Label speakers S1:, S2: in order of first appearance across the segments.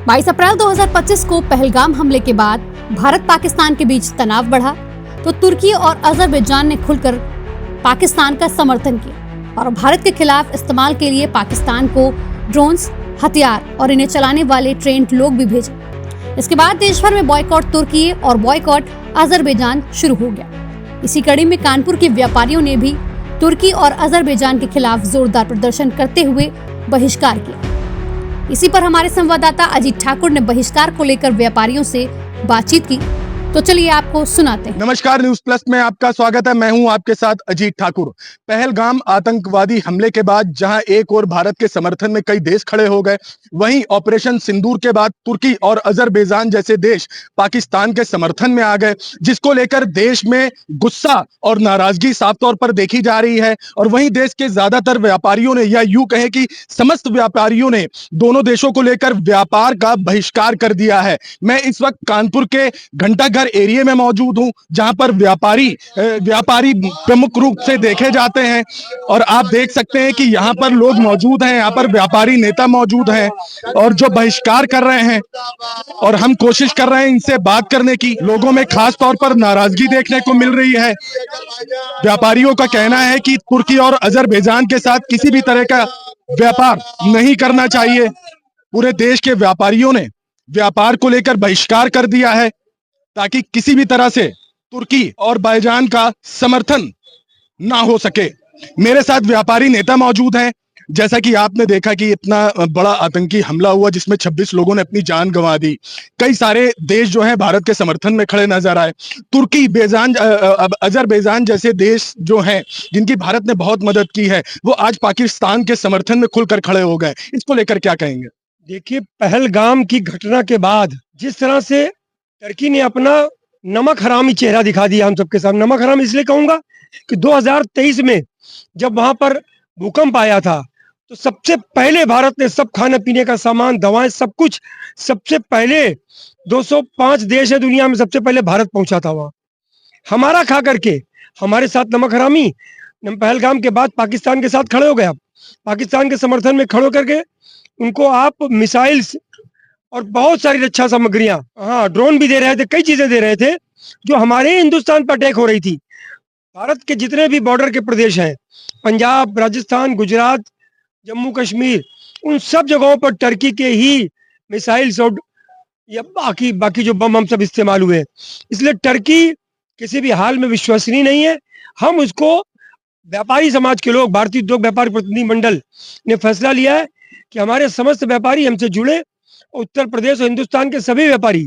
S1: 22 अप्रैल 2025 को पहलगाम हमले के बाद भारत पाकिस्तान के बीच तनाव बढ़ा तो तुर्की और अजरबैजान ने खुलकर पाकिस्तान का समर्थन किया और भारत के खिलाफ इस्तेमाल के लिए पाकिस्तान को ड्रोन्स, हथियार और इन्हें चलाने वाले ट्रेंड लोग भी भेजे। इसके बाद देश भर में बॉयकॉट तुर्की और बॉयकॉट अजरबैजान शुरू हो गया। इसी कड़ी में कानपुर के व्यापारियों ने भी तुर्की और अजरबैजान के खिलाफ जोरदार प्रदर्शन करते हुए बहिष्कार किया। इसी पर हमारे संवाददाता अजीत ठाकुर ने बहिष्कार को लेकर व्यापारियों से बातचीत की, तो चलिए आपको सुनाते हैं।
S2: नमस्कार, न्यूज प्लस में आपका स्वागत है। मैं हूं आपके साथ अजीत ठाकुर। पहलगाम आतंकवादी हमले के बाद जहां एक और भारत के समर्थन में कई देश खड़े हो गए, वहीं ऑपरेशन सिंदूर के बाद तुर्की और अजरबैजान जैसे देश पाकिस्तान के समर्थन में आ गए, जिसको लेकर देश में गुस्सा और नाराजगी साफ तौर पर देखी जा रही है। और वहीं देश के ज्यादातर व्यापारियों ने, या यूं कहें कि समस्त व्यापारियों ने, दोनों देशों को लेकर व्यापार का बहिष्कार कर दिया है। मैं इस वक्त कानपुर के घंटाघर एरिया में मौजूद हूं, जहां पर व्यापारी प्रमुख रूप से देखे जाते हैं। और आप देख सकते हैं कि यहां पर लोग मौजूद हैं, यहां पर व्यापारी नेता मौजूद हैं और जो बहिष्कार कर रहे हैं। और हम कोशिश कर रहे हैं इनसे बात करने की। लोगों में खास तौर पर नाराजगी देखने को मिल रही है। व्यापारियों का कहना है कि तुर्की और अजरबैजान के साथ किसी भी तरह का व्यापार नहीं करना चाहिए। पूरे देश के व्यापारियों ने व्यापार को लेकर बहिष्कार कर दिया है ताकि किसी भी तरह से तुर्की और अजरबैजान का समर्थन ना हो सके। मेरे साथ व्यापारी नेता मौजूद हैं। जैसा कि आपने देखा कि इतना बड़ा आतंकी हमला हुआ जिसमें 26 लोगों ने अपनी जान गंवा दी। कई सारे देश जो हैं भारत के समर्थन में खड़े नजर आए। तुर्की, अजरबैजान जैसे देश जो हैं जिनकी भारत ने बहुत मदद की है, वो आज पाकिस्तान के समर्थन में खुलकर खड़े हो गए। इसको लेकर क्या कहेंगे?
S3: देखिए, पहलगाम की घटना के बाद जिस तरह से टर्की ने अपना नमक हरामी चेहरा दिखा दिया हम सबके सामने। नमक हराम इसलिए कहूंगा कि 2023 में जब वहां पर भूकंप आया था तो सबसे पहले भारत ने सब खाने पीने का सामान, दवाएं, सब कुछ सबसे पहले 205 देश है दुनिया में, सबसे पहले भारत पहुंचा था वहां। हमारा खा करके हमारे साथ नमक हरामी पहलगाम के बाद पाकिस्तान के साथ खड़े हो गया। पाकिस्तान के समर्थन में खड़े करके उनको आप मिसाइल्स और बहुत सारी रक्षा सामग्रियां, हाँ, ड्रोन भी दे रहे थे, कई चीजें दे रहे थे जो हमारे हिंदुस्तान पर अटैक हो रही थी। भारत के जितने भी बॉर्डर के प्रदेश हैं, पंजाब, राजस्थान, गुजरात, जम्मू कश्मीर, उन सब जगहों पर टर्की के ही मिसाइल्स और या बाकी जो बम हम सब इस्तेमाल हुए। इसलिए टर्की किसी भी हाल में विश्वसनीय नहीं है। हम उसको, व्यापारी समाज के लोग, भारतीय उद्योग व्यापार प्रतिनिधि मंडल ने फैसला लिया है कि हमारे समस्त व्यापारी हमसे जुड़े। उत्तर प्रदेश और हिंदुस्तान के सभी व्यापारी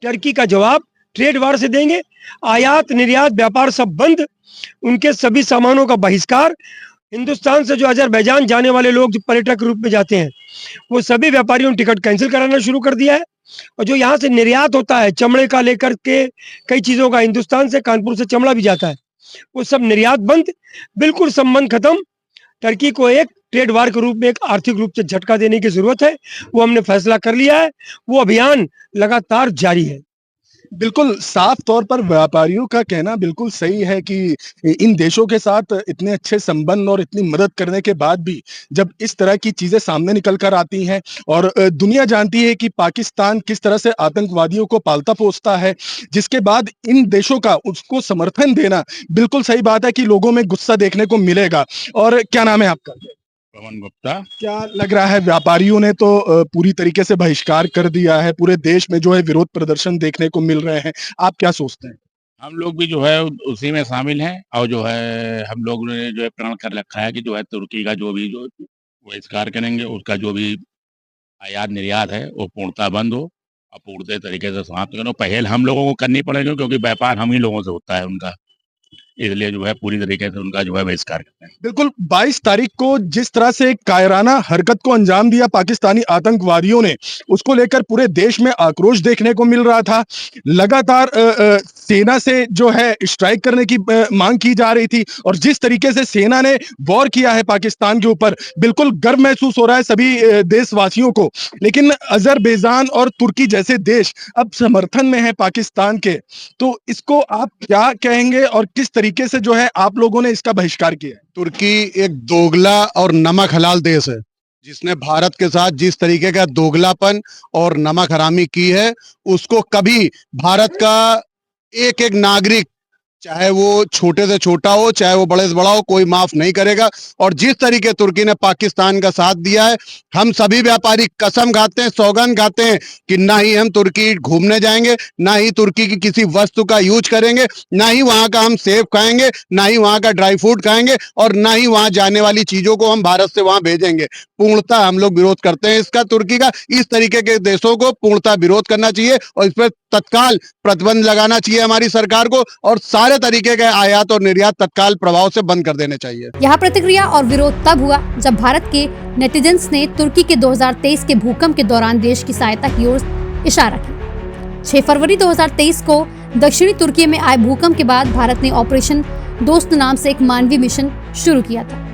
S3: टर्की का जवाब ट्रेड वार से देंगे। आयात, निर्यात, व्यापार सब बंद, उनके सभी सामानों का बहिष्कार। हिंदुस्तान से जो अजरबैजान जाने वाले लोग जो पर्यटक के रूप में जाते हैं, वो सभी व्यापारियों ने टिकट कैंसिल कराना शुरू कर दिया है। और जो यहाँ से निर्यात होता है, चमड़े का लेकर के कई चीजों का, हिंदुस्तान से, कानपुर से चमड़ा भी जाता है, वो सब निर्यात बंद, बिल्कुल संबंध खत्म। टर्की को एक ट्रेड वार के रूप में एक आर्थिक रूप से झटका देने की जरूरत है। वो हमने फैसला कर लिया है। वो अभियान लगातार जारी है।
S2: बिल्कुल साफ तौर पर व्यापारियों का कहना बिल्कुल सही है कि इन देशों के साथ इतने अच्छे संबंध और इतनी मदद करने के बाद भी जब इस तरह की चीजें सामने निकल कर आती हैं और दुनिया जानती है कि पाकिस्तान किस तरह से आतंकवादियों को पालता पोसता है, जिसके बाद इन देशों का उसको समर्थन देना बिल्कुल सही बात है कि लोगों में गुस्सा देखने को मिलेगा। और क्या नाम है आपका?
S4: पवन गुप्ता।
S2: क्या लग रहा है, व्यापारियों ने तो पूरी तरीके से बहिष्कार कर दिया है, पूरे देश में जो है विरोध प्रदर्शन देखने को मिल रहे हैं, आप क्या सोचते हैं?
S4: हम लोग भी जो है उसी में शामिल हैं और जो है हम लोग ने जो है प्रण कर रखा है कि जो है तुर्की का जो भी जो बहिष्कार करेंगे, उसका जो भी आयात निर्यात है वो पूर्णतः बंद हो और पूर्ण तरीके से समाप्त करो। पहल हम लोगों को करनी पड़ेगी क्योंकि व्यापार हम ही लोगों से होता है उनका, इसलिए जो है पूरी तरीके से उनका जो है बहिष्कार करते हैं।
S2: बिल्कुल 22 तारीख को जिस तरह से कायराना हरकत को अंजाम दिया पाकिस्तानी आतंकवादियों ने, उसको लेकर पूरे देश में आक्रोश देखने को मिल रहा था। लगातार सेना से जो है स्ट्राइक करने की मांग की जा रही थी और जिस तरीके से सेना ने वॉर किया है पाकिस्तान के ऊपर, बिल्कुल गर्व महसूस हो रहा है सभी देशवासियों को। लेकिन अजरबैजान और तुर्की जैसे देश अब समर्थन में है पाकिस्तान के, तो इसको आप क्या कहेंगे और किस तरीके से जो है आप लोगों ने इसका बहिष्कार किया है?
S5: तुर्की एक दोगला और नमक हलाल देश है। जिसने भारत के साथ जिस तरीके का दोगलापन और नमक हरामी की है, उसको कभी भारत का एक एक नागरिक, चाहे वो छोटे से छोटा हो, चाहे वो बड़े से बड़ा हो, कोई माफ नहीं करेगा। और जिस तरीके तुर्की ने पाकिस्तान का साथ दिया है, हम सभी व्यापारी कसम खाते हैं, सौगंध खाते हैं कि ना ही हम तुर्की घूमने जाएंगे, ना ही तुर्की की किसी वस्तु का यूज करेंगे, ना ही वहां का हम सेब खाएंगे, ना ही वहां का ड्राई फ्रूट खाएंगे, और ना ही वहां जाने वाली चीजों को हम भारत से वहां भेजेंगे। पूर्णतः हम लोग विरोध करते हैं इसका, तुर्की का। इस तरीके के देशों को पूर्णतः विरोध करना चाहिए और इस पर तत्काल प्रतिबंध लगाना चाहिए हमारी सरकार को, और सारे तरीके के आयात और निर्यात तत्काल प्रभाव से बंद कर देने चाहिए।
S1: यह प्रतिक्रिया और विरोध तब हुआ जब भारत के नेटिजन्स ने तुर्की के 2023 के भूकंप के दौरान देश की सहायता की ओर इशारा किया। 6 फरवरी 2023 को दक्षिणी तुर्की में आए भूकंप के बाद भारत ने ऑपरेशन दोस्त नाम से एक मानवीय मिशन शुरू किया था,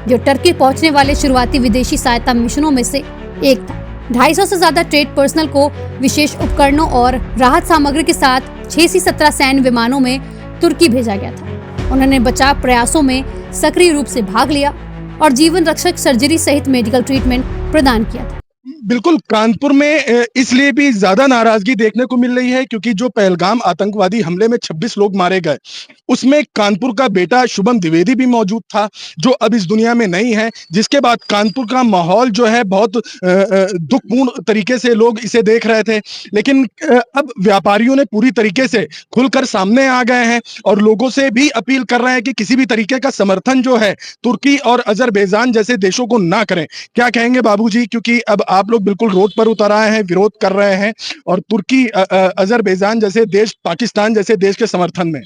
S1: जो टर्की पहुंचने वाले शुरुआती विदेशी सहायता मिशनों में से एक था। 250 से ज्यादा ट्रेड पर्सनल को विशेष उपकरणों और राहत सामग्री के साथ 6 से 17 सैन्य विमानों में तुर्की भेजा गया था। उन्होंने बचाव प्रयासों में सक्रिय रूप से भाग लिया और जीवन रक्षक सर्जरी सहित मेडिकल ट्रीटमेंट प्रदान किया था।
S2: बिल्कुल, कानपुर में इसलिए भी ज्यादा नाराजगी देखने को मिल रही है क्योंकि जो पहलगाम आतंकवादी हमले में 26 लोग मारे गए, उसमें कानपुर का बेटा शुभम द्विवेदी भी मौजूद था, जो अब इस दुनिया में नहीं है। जिसके बाद कानपुर का माहौल जो है बहुत दुखपूर्ण तरीके से लोग इसे देख रहे थे। लेकिन अब व्यापारियों ने पूरी तरीके से खुलकर सामने आ गए हैं और लोगों से भी अपील कर रहे हैं कि किसी भी तरीके का समर्थन जो है तुर्की और अजरबैजान जैसे देशों को ना करें। क्या कहेंगे बाबूजी, क्योंकि अब आप लोग बिल्कुल रोड पर उतर आए हैं, विरोध कर रहे हैं और तुर्की अजरबैजान जैसे देश, पाकिस्तान जैसे देश के समर्थन में।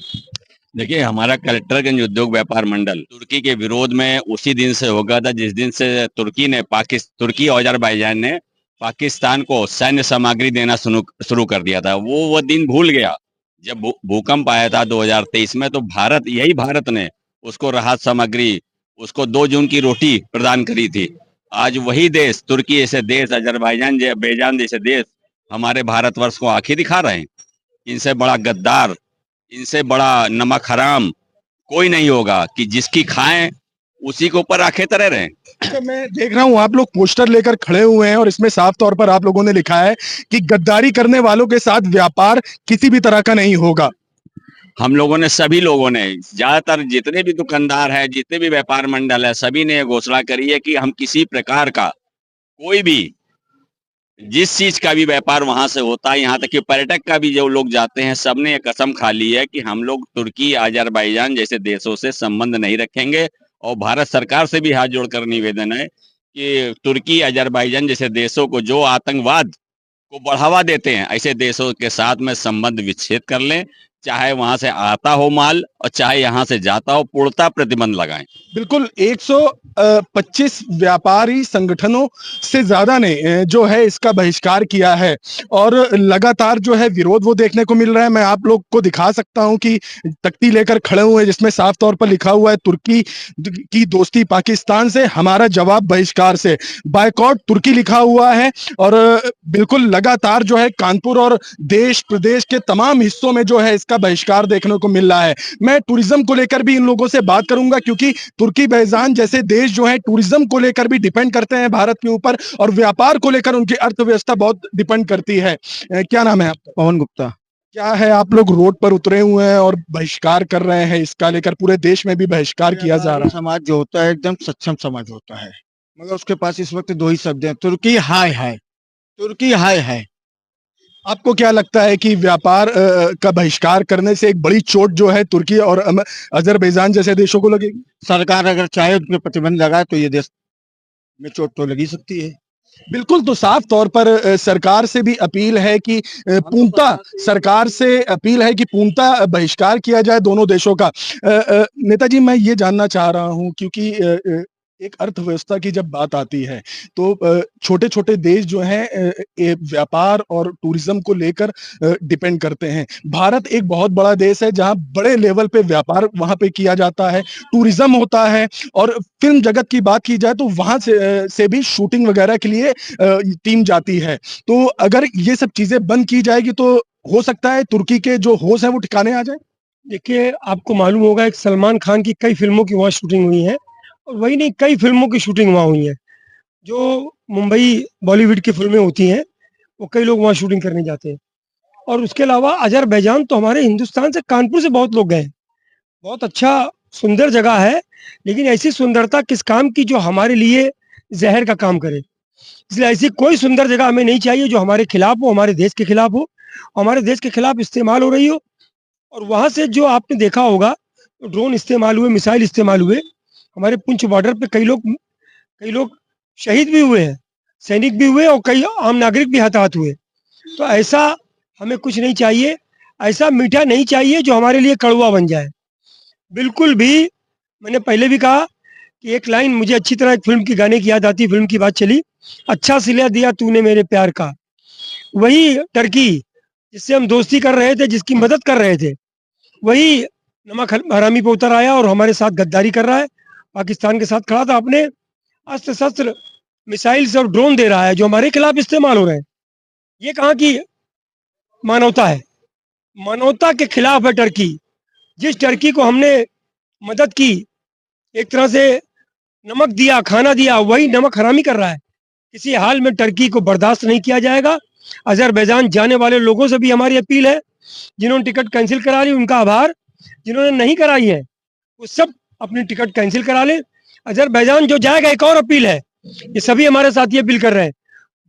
S6: देखिए, हमारा कलेक्टरगंज उद्योग व्यापार मंडल तुर्की के विरोध में उसी दिन से होगा था जिस दिन से तुर्की और अजरबैजान ने पाकिस्तान को सैन्य सामग्री देना शुरू कर दिया था। वो दिन भूल गया जब भूकंप आया था 2023 में, तो यही भारत ने उसको राहत सामग्री, उसको 2 जून की रोटी प्रदान करी थी। आज वही देश, तुर्की जैसे देश, अजरबैजान जैसे देश हमारे भारतवर्ष को आंखें दिखा रहे हैं। इनसे बड़ा गद्दार, इनसे बड़ा नमक हराम कोई नहीं होगा कि जिसकी खाएं उसी के ऊपर आंखें तरे रहे।
S2: अच्छा, मैं देख रहा हूं आप लोग पोस्टर लेकर खड़े हुए हैं और इसमें साफ तौर पर आप लोगों ने लिखा है कि गद्दारी करने वालों के साथ व्यापार किसी भी तरह का नहीं होगा।
S6: हम लोगों ने, सभी लोगों ने, ज्यादातर जितने भी दुकानदार है, जितने भी व्यापार मंडल है, सभी ने घोषणा करी है कि हम किसी प्रकार का, कोई भी जिस चीज का भी व्यापार वहां से होता है, यहाँ तक कि पर्यटक का भी जो लोग जाते हैं, सबने ये कसम खा ली है कि हम लोग तुर्की, अजरबैजान जैसे देशों से संबंध नहीं रखेंगे। और भारत सरकार से भी हाथ जोड़कर निवेदन है कि तुर्की, अजरबैजान जैसे देशों को जो आतंकवाद को बढ़ावा देते हैं, ऐसे देशों के साथ में संबंध विच्छेद कर लें, चाहे वहां से आता हो माल और चाहे यहाँ से जाता हो, पूर्णतः प्रतिबंध लगाएं।
S2: बिल्कुल, 125 व्यापारी संगठनों से ज्यादा ने जो है इसका बहिष्कार किया है और लगातार जो है विरोध वो देखने को मिल रहा है। मैं आप लोग को दिखा सकता हूं कि तख्ती लेकर खड़े हुए हैं जिसमें साफ तौर पर लिखा हुआ है, तुर्की की दोस्ती पाकिस्तान से, हमारा जवाब बहिष्कार से, बायकॉट तुर्की लिखा हुआ है। और बिल्कुल लगातार जो है कानपुर और देश प्रदेश के तमाम हिस्सों में जो है इसका बहिष्कार देखने को मिल रहा है। मैं टूरिज्म को लेकर भी इन लोगों से बात करूंगा क्योंकि तुर्की बैजान जैसे देश जो है टूरिज्म को लेकर भी डिपेंड करते हैं भारत के ऊपर और व्यापार को लेकर उनकी अर्थव्यवस्था बहुत डिपेंड करती है। क्या नाम है आपका?
S7: पवन गुप्ता।
S2: क्या है, आप लोग रोड पर उतरे हुए हैं और बहिष्कार कर रहे हैं, इसका लेकर पूरे देश में भी बहिष्कार किया जा रहा है।
S7: समाज जो होता है एकदम सक्षम समाज होता है, मगर उसके पास इस वक्त 2 ही शब्द हैं, तुर्की हाय हाय, तुर्की हाय हाय।
S2: आपको क्या लगता है कि व्यापार का बहिष्कार करने से एक बड़ी चोट जो है तुर्की और अजरबैजान जैसे देशों को लगेगी?
S7: सरकार अगर चाहे उन पर प्रतिबंध लगाए तो ये देश में चोट तो लगी सकती है।
S2: बिल्कुल, तो साफ तौर पर सरकार से भी अपील है कि पूर्णतः बहिष्कार किया जाए दोनों देशों का। नेताजी, मैं ये जानना चाह रहा हूं क्योंकि एक अर्थव्यवस्था की जब बात आती है तो छोटे छोटे देश जो हैं व्यापार और टूरिज्म को लेकर डिपेंड करते हैं। भारत एक बहुत बड़ा देश है जहां बड़े लेवल पे व्यापार वहां पे किया जाता है, टूरिज्म होता है और फिल्म जगत की बात की जाए तो वहां से भी शूटिंग वगैरह के लिए टीम जाती है। तो अगर ये सब चीजें बंद की जाएगी तो हो सकता है तुर्की के जो होश है वो ठिकाने आ जाए।
S3: देखिए, आपको मालूम होगा एक सलमान खान की कई फिल्मों की वहाँ शूटिंग हुई है और वही नहीं, कई फिल्मों की शूटिंग वहाँ हुई है। जो मुंबई बॉलीवुड की फिल्में होती हैं, वो कई लोग वहाँ शूटिंग करने जाते हैं। और उसके अलावा अज़रबैजान तो हमारे हिंदुस्तान से कानपुर से बहुत लोग गए हैं। बहुत अच्छा सुंदर जगह है, लेकिन ऐसी सुंदरता किस काम की जो हमारे लिए ज़हर का काम करे। इसलिए ऐसी कोई सुंदर जगह हमें नहीं चाहिए जो हमारे खिलाफ हो, हमारे देश के खिलाफ हो, हमारे देश के खिलाफ इस्तेमाल हो रही हो। और वहाँ से जो आपने देखा होगा, ड्रोन इस्तेमाल हुए, मिसाइल इस्तेमाल हुए। हमारे पुंछ बॉर्डर पे कई लोग शहीद भी हुए हैं, सैनिक भी हुए और कई आम नागरिक भी हताहत हुए। तो ऐसा हमें कुछ नहीं चाहिए, ऐसा मीठा नहीं चाहिए जो हमारे लिए कड़वा बन जाए। बिल्कुल भी। मैंने पहले भी कहा कि एक लाइन मुझे अच्छी तरह एक फ़िल्म की गाने की याद आती है, फ़िल्म की बात चली, अच्छा सिला दिया तूने मेरे प्यार का। वही टर्की जिससे हम दोस्ती कर रहे थे, जिसकी मदद कर रहे थे, वही नमक हरामी पे उतर आया और हमारे साथ गद्दारी कर रहा है। पाकिस्तान के साथ खड़ा था, अपने अस्त्र शस्त्र मिसाइल्स और ड्रोन दे रहा है जो हमारे खिलाफ इस्तेमाल हो रहे हैं। ये कहाँ की मानवता है? मानवता के खिलाफ है टर्की। जिस टर्की को हमने मदद की, एक तरह से नमक दिया, खाना दिया, वही नमक हरामी कर रहा है। किसी हाल में टर्की को बर्दाश्त नहीं किया जाएगा। अज़रबैजान जाने वाले लोगों से भी हमारी अपील है, जिन्होंने टिकट कैंसिल करा ली उनका आभार, जिन्होंने नहीं कराई है वो सब अपनी टिकट कैंसिल करा लें। अज़रबैजान जो जाएगा, एक और अपील है, ये सभी हमारे साथी अपील कर रहे हैं,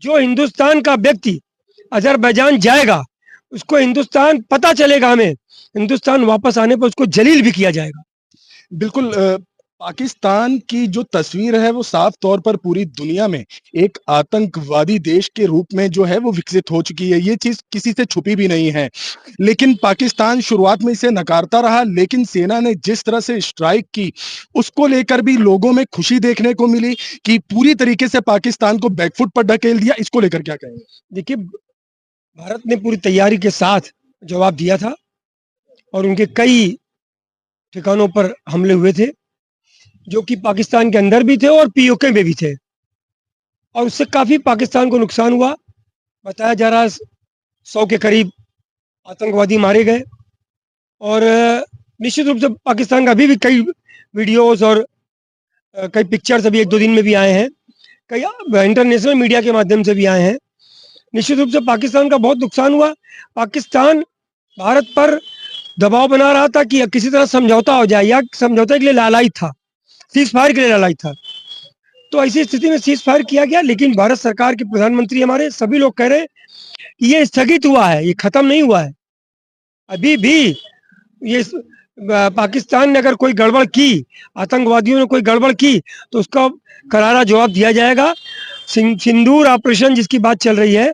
S3: जो हिंदुस्तान का व्यक्ति अज़रबैजान जाएगा, उसको हिंदुस्तान पता चलेगा, हमें हिंदुस्तान वापस आने पर उसको जलील भी किया जाएगा।
S2: बिल्कुल पाकिस्तान की जो तस्वीर है वो साफ तौर पर पूरी दुनिया में एक आतंकवादी देश के रूप में जो है वो विकसित हो चुकी है। ये चीज किसी से छुपी भी नहीं है। लेकिन पाकिस्तान शुरुआत में इसे नकारता रहा, लेकिन सेना ने जिस तरह से स्ट्राइक की उसको लेकर भी लोगों में खुशी देखने को मिली कि पूरी तरीके से पाकिस्तान को बैकफुट पर ढकेल दिया। इसको लेकर क्या कहेंगे?
S3: देखिए, भारत ने पूरी तैयारी के साथ जवाब दिया था और उनके कई ठिकानों पर हमले हुए थे, जो कि पाकिस्तान के अंदर भी थे और पीओके में भी थे, और उससे काफ़ी पाकिस्तान को नुकसान हुआ। बताया जा रहा है 100 के करीब आतंकवादी मारे गए। और निश्चित रूप से पाकिस्तान का अभी भी कई वीडियोस और कई पिक्चर्स अभी 1-2 दिन में भी आए हैं, कई इंटरनेशनल मीडिया के माध्यम से भी आए हैं। निश्चित रूप से पाकिस्तान का बहुत नुकसान हुआ। पाकिस्तान भारत पर दबाव बना रहा था कि किसी तरह समझौता हो जाए, या समझौते के लिए लालायित था, सीज फायर के लिए लालायित था। तो ऐसी स्थिति में सीज फायर किया गया, लेकिन भारत सरकार के प्रधानमंत्री हमारे सभी लोग कह रहे हैं कि ये स्थगित हुआ है, ये खत्म नहीं हुआ है। अभी भी ये पाकिस्तान ने अगर कोई गड़बड़ की, आतंकवादियों ने कोई गड़बड़ की, तो उसका करारा जवाब दिया जाएगा। सिंदूर ऑपरेशन जिसकी बात चल रही है,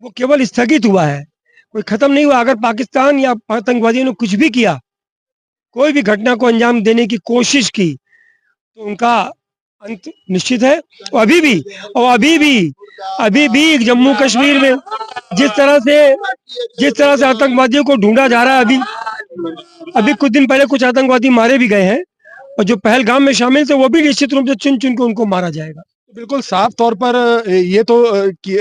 S3: वो केवल स्थगित हुआ है, कोई खत्म नहीं हुआ। अगर पाकिस्तान या आतंकवादियों ने कुछ भी किया, कोई भी घटना को अंजाम देने की कोशिश की, तो उनका अंत निश्चित है। और अभी भी जम्मू कश्मीर में जिस तरह से आतंकवादियों को ढूंढा जा रहा है, अभी कुछ दिन पहले कुछ आतंकवादी मारे भी गए हैं, और जो पहलगाम में शामिल थे वो भी निश्चित रूप से चुन चुन के उनको मारा जाएगा।
S2: बिल्कुल साफ तौर पर ये तो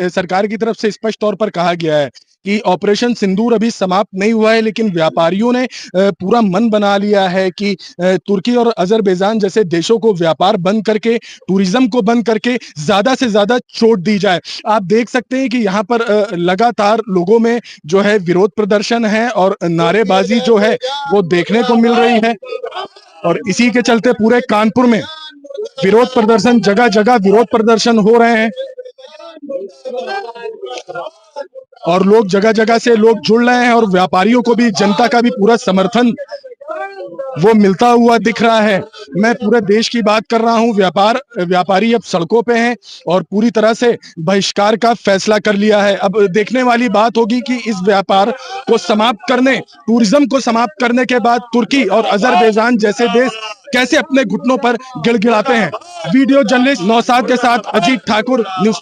S2: सरकार की तरफ से स्पष्ट तौर पर कहा गया है कि ऑपरेशन सिंदूर अभी समाप्त नहीं हुआ है, लेकिन व्यापारियों ने पूरा मन बना लिया है कि तुर्की और अजरबैजान जैसे देशों को व्यापार बंद करके, टूरिज्म को बंद करके ज्यादा से ज्यादा चोट दी जाए। आप देख सकते हैं कि यहाँ पर लगातार लोगों में जो है विरोध प्रदर्शन है और नारेबाजी जो है वो देखने को मिल रही है। और इसी के चलते पूरे कानपुर में विरोध प्रदर्शन, जगह जगह विरोध प्रदर्शन हो रहे हैं और लोग जगह जगह से लोग जुड़ रहे हैं, और व्यापारियों को भी, जनता का भी पूरा समर्थन वो मिलता हुआ दिख रहा है। मैं पूरे देश की बात कर रहा हूं। व्यापारी अब सड़कों पे हैं और पूरी तरह से बहिष्कार का फैसला कर लिया है। अब देखने वाली बात होगी कि इस व्यापार को समाप्त करने, टूरिज्म को समाप्त करने के बाद तुर्की और अजरबैजान जैसे देश कैसे अपने घुटनों पर गिड़गिड़ाते हैं। वीडियो जर्नलिस्ट नौशाद के साथ अजीत ठाकुर, न्यूज़।